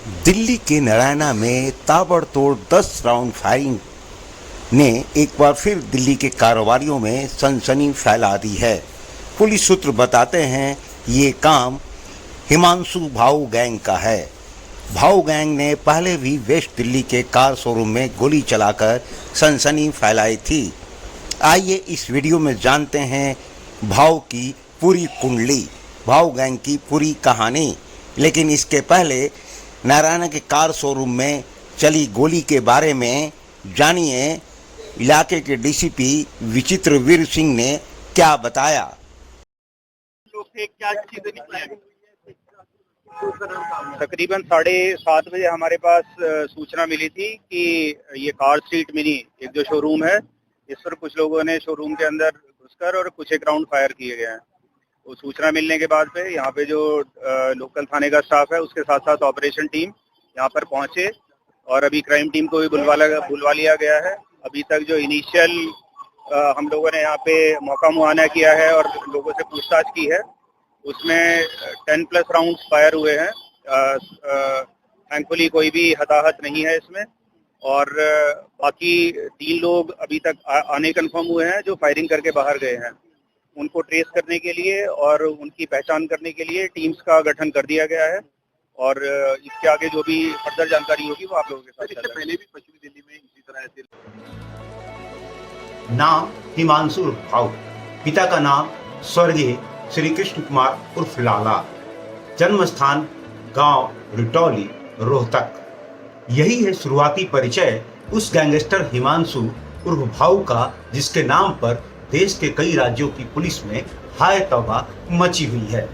दिल्ली के नारायणा में ताबड़तोड़ 10 राउंड फायरिंग ने एक बार फिर दिल्ली के कारोबारियों में सनसनी फैला दी है। पुलिस सूत्र बताते हैं ये काम हिमांशु भाऊ गैंग का है। भाऊ गैंग ने पहले भी वेस्ट दिल्ली के कार शोरूम में गोली चलाकर सनसनी फैलाई थी। आइए इस वीडियो में जानते हैं भाऊ की पूरी कुंडली, भाऊ गैंग की पूरी कहानी। लेकिन इसके पहले नारायण के कार शोरूम में चली गोली के बारे में जानिए इलाके के डीसीपी विचित्रवीर सिंह ने क्या बताया। तकरीबन 7:30 बजे हमारे पास सूचना मिली थी कि ये कार स्ट्रीट मिनी एक जो शोरूम है, इस पर कुछ लोगों ने शोरूम के अंदर घुसकर और कुछ एक राउंड फायर किए गए हैं। वो सूचना मिलने के बाद पे यहाँ पे जो लोकल थाने का स्टाफ है उसके साथ साथ ऑपरेशन टीम यहाँ पर पहुंचे और अभी क्राइम टीम को भी बुलवा लिया गया है। अभी तक जो इनिशियल हम लोगों ने यहाँ पे मौका मुआयना किया है और लोगों से पूछताछ की है, उसमें 10+ राउंड्स फायर हुए हैं। थैंकफुली कोई भी हताहत नहीं है इसमें और बाकी 3 लोग अभी तक आने कंफर्म हुए हैं जो फायरिंग करके बाहर गए हैं। उनको ट्रेस करने के लिए और उनकी पहचान करने के लिए टीम्स का गठन कर दिया गया है और इसके आगे जो भी फर्दर जानकारी होगी वो आप लोगों के साथ इससे पहले भी पश्चिमी दिल्ली में इसी तरह ऐसे नाम हिमांशु भाऊ, पिता का नाम स्वर्गीय श्री कृष्ण कुमार उर्फ लाला, जन्म स्थान गांव रिटौली रोहतक। यही है शुरुआती परिचय उस गैंगस्टर हिमांशु उर्फ भाऊ का जिसके नाम पर देश के कई राज्यों की पुलिस में हाय तौबा मची हुई है।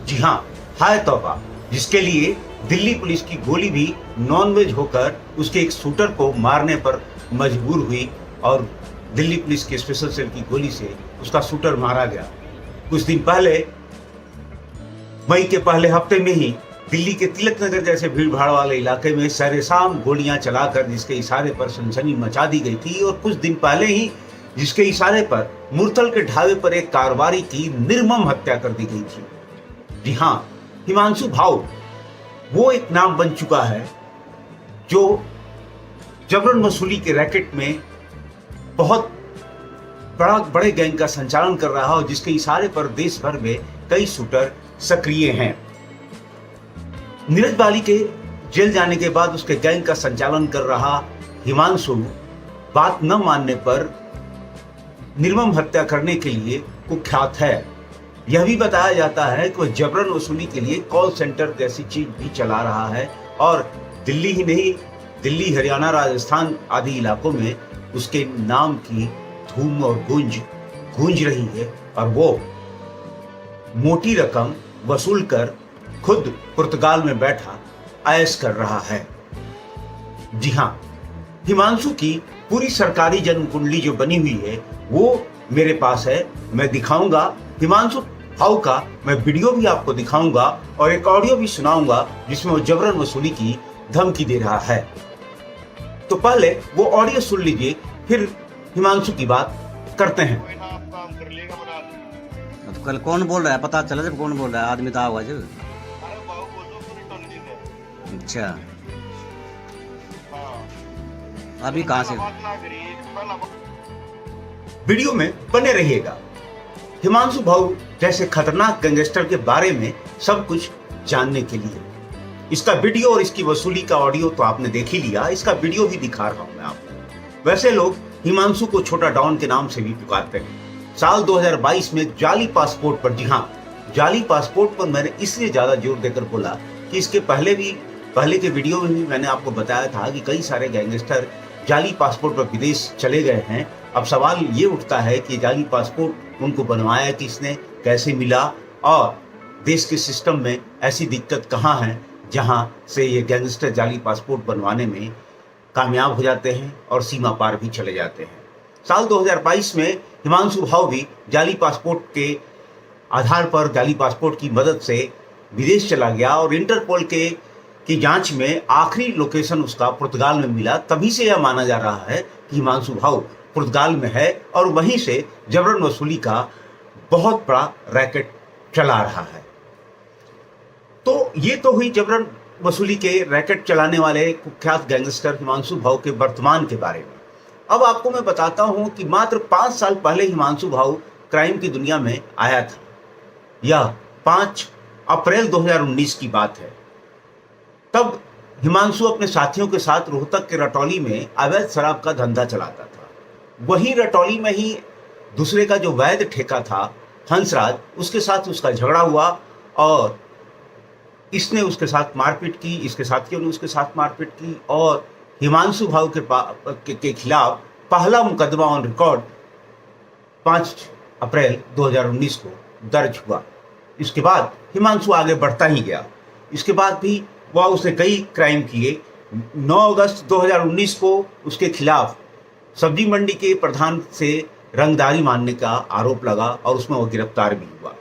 जी हाँ, हाय तौबा, जिसके लिए दिल्ली पुलिस की गोली भी नॉनवेज होकर उसके एक शूटर को मारने पर मजबूर हुई और दिल्ली पुलिस के स्पेशल सेल की गोली से उसका शूटर मारा गया। कुछ दिन पहले मई के पहले हफ्ते में ही दिल्ली के तिलक नगर जैसे भीड़ भाड़ वाले इलाके में सरेआम गोलियां चलाकर जिसके इशारे पर सनसनी मचा दी गई थी और कुछ दिन पहले ही जिसके इशारे पर मुरथल के ढाबे पर एक कारोबारी की निर्मम हत्या कर दी गई थी। जी हाँ, हिमांशु भाऊ वो एक नाम बन चुका है जो जबरन वसूली के रैकेट में बहुत बड़े गैंग का संचालन कर रहा है और जिसके इशारे पर देश भर में कई शूटर सक्रिय हैं। नीरज बाली के जेल जाने के बाद उसके गैंग का संचालन कर रहा हिमांशु बात न मानने पर निर्मम हत्या करने के लिए कुख्यात है। यह भी बताया जाता है कि वह जबरन वसूली के लिए कॉल सेंटर जैसी चीज भी चला रहा है और दिल्ली ही नहीं, दिल्ली, हरियाणा, राजस्थान आदि इलाकों में उसके नाम की धूम और गूंज रही है और वो मोटी रकम वसूल कर खुद पुर्तगाल में बैठा ऐश कर रहा है। जी हाँ, हिमांशु की पूरी सरकारी जन्म कुंडली जो बनी हुई है वो मेरे पास है, मैं दिखाऊंगा। हिमांशु भाऊ का मैं वीडियो भी आपको दिखाऊंगा और एक ऑडियो भी सुनाऊंगा जिसमें वो जबरन वसूली की धमकी दे रहा है। तो पहले वो ऑडियो सुन लीजिए, फिर हिमांशु की बात करते हैं। तो कल कौन बोल रहा है पता चला जब कौन बोल रहा है, आदमी तो आवा जब। अच्छा, अभी कहाँ से? वीडियो में बने रहिएगा। हिमांशु भाऊ जैसे खतरनाक गैंगस्टर के बारे में सब कुछ जानने के लिए इसका वीडियो और इसकी वसूली का ऑडियो तो आपने देख ही लिया, इसका वीडियो भी दिखा रहा हूं मैं आपको। वैसे लोग हिमांशु को छोटा डॉन के नाम से भी पुकारते हैं। साल 2022 में जाली पासपोर्ट पर, जी हाँ, जाली पासपोर्ट पर मैंने इसलिए ज्यादा जोर देकर बोला कि इसके पहले के वीडियो में भी मैंने आपको बताया था कि कई सारे गैंगस्टर जाली पासपोर्ट पर विदेश चले गए हैं। अब सवाल ये उठता है कि जाली पासपोर्ट उनको बनवाया किसने, कैसे मिला और देश के सिस्टम में ऐसी दिक्कत कहाँ है जहाँ से ये गैंगस्टर जाली पासपोर्ट बनवाने में कामयाब हो जाते हैं और सीमा पार भी चले जाते हैं। साल 2022 में हिमांशु भाऊ भी जाली पासपोर्ट के आधार पर, जाली पासपोर्ट की मदद से विदेश चला गया और इंटरपोल की जांच में आखिरी लोकेशन उसका पुर्तगाल में मिला। तभी से यह माना जा रहा है कि हिमांशु भाऊ पुर्तगाल में है और वहीं से जबरन वसूली का बहुत बड़ा रैकेट चला रहा है। तो ये तो हुई जबरन वसूली के रैकेट चलाने वाले कुख्यात गैंगस्टर हिमांशु भाऊ के वर्तमान के बारे में। अब आपको मैं बताता हूं कि मात्र 5 साल पहले हिमांशु भाऊ क्राइम की दुनिया में आया था। यह 5 अप्रैल 2019 की बात है। तब हिमांशु अपने साथियों के साथ रोहतक के रटौली में अवैध शराब का धंधा चलाता था। वही रटौली में ही दूसरे का जो वैध ठेका था हंसराज, उसके साथ उसका झगड़ा हुआ और इसने उसके साथ मारपीट की, इसके साथियों ने उसके साथ मारपीट की और हिमांशु भाऊ के खिलाफ पहला मुकदमा ऑन रिकॉर्ड 5 अप्रैल 2019 को दर्ज हुआ। इसके बाद हिमांशु आगे बढ़ता ही गया। इसके बाद भी उसने कई क्राइम किए। 9 अगस्त 2019 को उसके खिलाफ सब्जी मंडी के प्रधान से रंगदारी मानने का आरोप लगा और उसमें वो गिरफ्तार भी हुआ।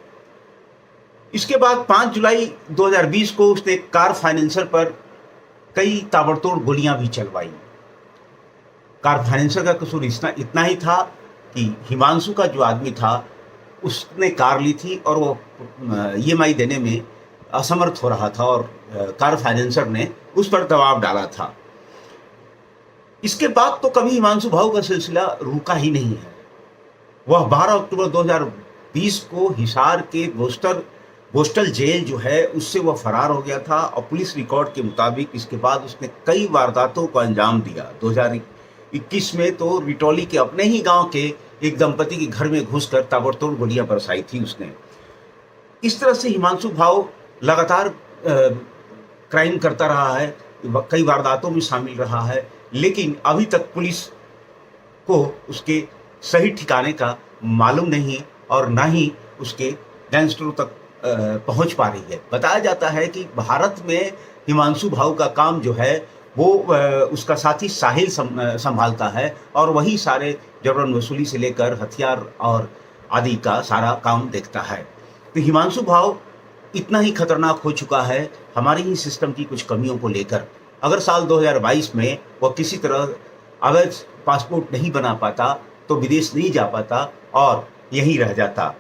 इसके बाद 5 जुलाई 2020 को उसने कार फाइनेंसर पर कई ताबड़तोड़ गोलियां भी चलवाई। कार फाइनेंसर का कसूर इतना ही था कि हिमांशु का जो आदमी था उसने कार ली थी और वो EMI देने में असमर्थ हो रहा था और कार फाइनेंसर ने उस पर दबाव डाला था। इसके बाद तो कभी हिमांशु भाऊ का सिलसिला रुका ही नहीं है। वह 12 अक्टूबर 2020 को हिसार के बोस्टल जेल जो है उससे वह फरार हो गया था और पुलिस रिकॉर्ड के मुताबिक इसके बाद उसने कई वारदातों को अंजाम दिया। 2021 में तो रिटौली के अपने ही गांव के एक दंपति के घर में घुसकर ताबड़तोड़ गोलियां बरसाई थी उसने। इस तरह से हिमांशु भाऊ लगातार क्राइम करता रहा है, कई वारदातों में शामिल रहा है, लेकिन अभी तक पुलिस को उसके सही ठिकाने का मालूम नहीं और ना ही उसके गैंगस्टरों तक पहुंच पा रही है। बताया जाता है कि भारत में हिमांशु भाऊ का काम जो है वो उसका साथी साहिल संभालता है और वही सारे जबरन वसूली से लेकर हथियार और आदि का सारा काम देखता है। तो हिमांशु भाऊ इतना ही खतरनाक हो चुका है हमारे ही सिस्टम की कुछ कमियों को लेकर। अगर साल 2022 में वह किसी तरह अवैध पासपोर्ट नहीं बना पाता तो विदेश नहीं जा पाता और यहीं रह जाता।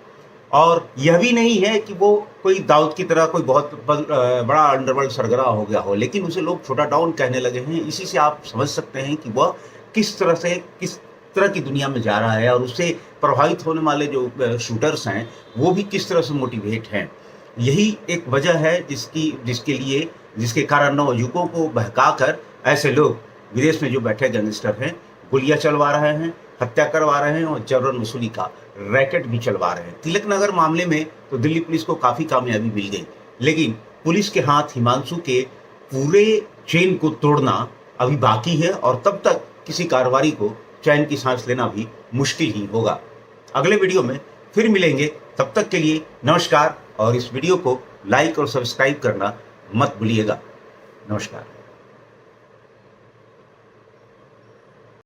और यह भी नहीं है कि वो कोई दाऊद की तरह कोई बहुत बड़ा अंडरवर्ल्ड सरगना हो गया हो, लेकिन उसे लोग छोटा डाउन कहने लगे हैं। इसी से आप समझ सकते हैं कि वह किस तरह की दुनिया में जा रहा है और उससे प्रभावित होने वाले जो शूटर्स हैं वो भी किस तरह से मोटिवेट हैं। यही एक वजह है जिसके कारण नवयुवकों को बहकाकर ऐसे लोग विदेश में जो बैठे गैंगस्टर हैं गोलियां चलवा रहे हैं, हत्या करवा रहे हैं और जबरन वसूली का रैकेट भी चलवा रहे हैं। तिलक नगर मामले में तो दिल्ली पुलिस को काफी कामयाबी मिल गई, लेकिन पुलिस के हाथ हिमांशु के पूरे चेन को तोड़ना अभी बाकी है और तब तक किसी कारोबारी को चैन की सांस लेना भी मुश्किल ही होगा। अगले वीडियो में फिर मिलेंगे, तब तक के लिए नमस्कार और इस वीडियो को लाइक और सब्सक्राइब करना मत भूलिएगा। नमस्कार।